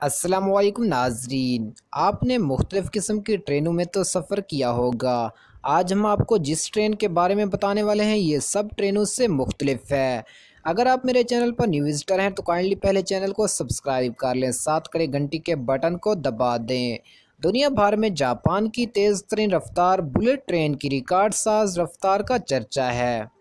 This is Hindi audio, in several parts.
अस्सलाम वालेकुम नाजरीन। आपने मुख्तलिफ़ किस्म की ट्रेनों में तो सफ़र किया होगा। आज हम आपको जिस ट्रेन के बारे में बताने वाले हैं ये सब ट्रेनों से मुख्तलिफ है। अगर आप मेरे चैनल पर न्यू विज़िटर हैं तो काइंडली पहले चैनल को सब्सक्राइब कर लें, साथ करें घंटी के बटन को दबा दें। दुनिया भर में जापान की तेज़ तरीन रफ्तार बुलेट ट्रेन की रिकॉर्ड साज रफ्तार का चर्चा है।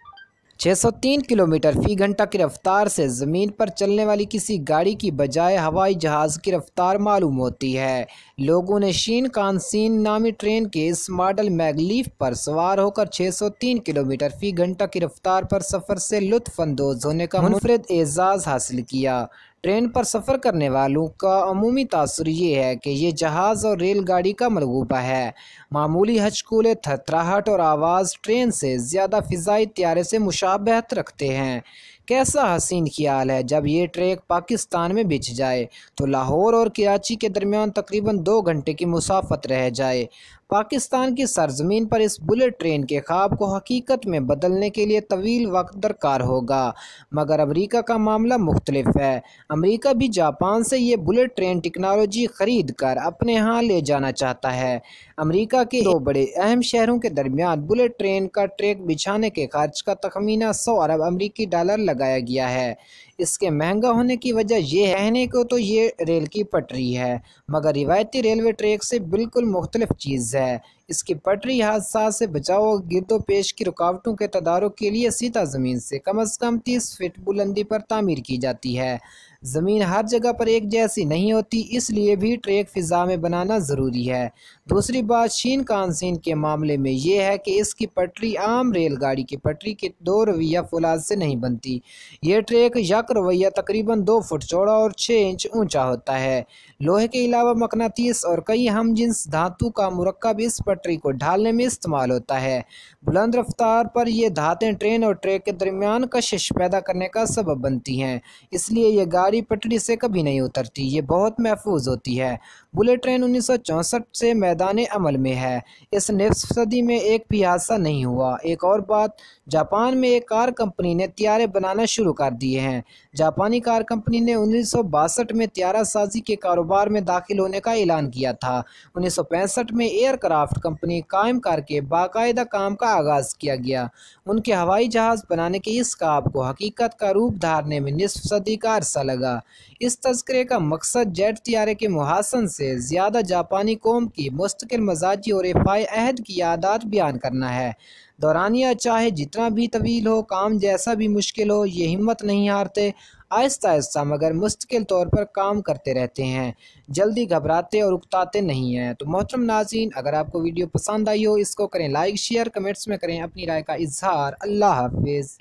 603 किलोमीटर फी घंटा की रफ्तार से ज़मीन पर चलने वाली किसी गाड़ी की बजाय हवाई जहाज़ की रफ्तार मालूम होती है। लोगों ने शिनकानसेन नामी ट्रेन के इस मॉडल मैगलीफ पर सवार होकर 603 किलोमीटर फी घंटा की रफ्तार पर सफ़र से लुत्फ़अंदोज़ होने का मुनफरद एज़ाज़ हासिल किया। ट्रेन पर सफ़र करने वालों का अमूमी तासुर ये है कि ये जहाज़ और रेलगाड़ी का मलबूबा है। मामूली हचकूले, थरथराहट और आवाज़ ट्रेन से ज़्यादा फ़िज़ाई त्यारे से मुशाबहत रखते हैं। कैसा हसीन ख्याल है जब ये ट्रैक पाकिस्तान में बिछ जाए तो लाहौर और कराची के दरमियान तकरीबन 2 घंटे की मुसाफत रह जाए। पाकिस्तान की सरजमीन पर इस बुलेट ट्रेन के ख्वाब को हकीकत में बदलने के लिए तवील वक्त दरकार होगा, मगर अमरीका का मामला मुख्तलिफ है। अमरीका भी जापान से ये बुलेट ट्रेन टेक्नोलॉजी ख़रीद कर अपने यहाँ ले जाना चाहता है। अमरीका के 2 बड़े अहम शहरों के दरमियान बुलेट ट्रेन का ट्रैक बिछाने के खर्च का तखमीना 100 अरब अमरीकी डॉलर लगाया गया है। इसके महंगा होने की वजह यह है, कहने को तो ये रेल की पटरी है, मगर रिवायती रेलवे ट्रैक से बिल्कुल मुख्तलिफ चीज़ है। इसकी पटरी हादसा से बचाव और गिरदोपेश की रुकावटों के तदारुक के लिए सीधा ज़मीन से कम अज़ कम 30 फीट बुलंदी पर तामीर की जाती है। ज़मीन हर जगह पर एक जैसी नहीं होती, इसलिए भी ट्रैक फ़िज़ा में बनाना ज़रूरी है। दूसरी बात शिनकानसेन के मामले में यह है कि इसकी पटरी आम रेलगाड़ी की पटरी के 2 रवैया फौलाद से नहीं बनती। यह ट्रैक यक रवैया तकरीबन 2 फुट चौड़ा और 6 इंच ऊंचा होता है। लोहे के अलावा मकनातीस और कई हमजिन्स धातु का मुरक्कब इस पटरी को ढालने में इस्तेमाल होता है। बुलंद रफ्तार पर यह धातें ट्रेन और ट्रैक के दरमियान कशिश पैदा करने का सबब बनती हैं, इसलिए यह गाड़ी पटरी से कभी नहीं उतरती। ये बहुत महफूज होती है। बुलेट ट्रेन 1964 से मैदान अमल में है। इस निस्फ सदी में एक भी हादसा नहीं हुआ। एक और बात, जापान में एक कार कंपनी ने त्यारे बनाना शुरू कर दिए हैं। जापानी कार कंपनी ने 1962 में त्यारा साजी के कारोबार में दाखिल होने का ऐलान किया था। 1965 में एयरक्राफ्ट कंपनी कायम करके बाकायदा काम का आगाज़ किया गया। उनके हवाई जहाज़ बनाने के इस ख्वाब को हकीकत का रूप धारने में निस्फ सदी का अरसा लगा। इस तज़किरे का मकसद जेट त्यारे के मुहासन से ज़्यादा जापानी कौम की मुस्तकिल मजाजी और रफ़ाए अहद की आदत बयान करना है। दौरानिया चाहे जितना भी तवील हो, काम जैसा भी मुश्किल हो, ये हिम्मत नहीं हारते। आहिस्ता आहिस्ता मगर मुस्तकिल तौर पर काम करते रहते हैं, जल्दी घबराते और उकताते नहीं हैं। तो मोहतरम नाज़रीन, अगर आपको वीडियो पसंद आई हो इसको करें लाइक, शेयर, कमेंट्स में करें अपनी राय का इजहार। अल्लाह हाफिज़।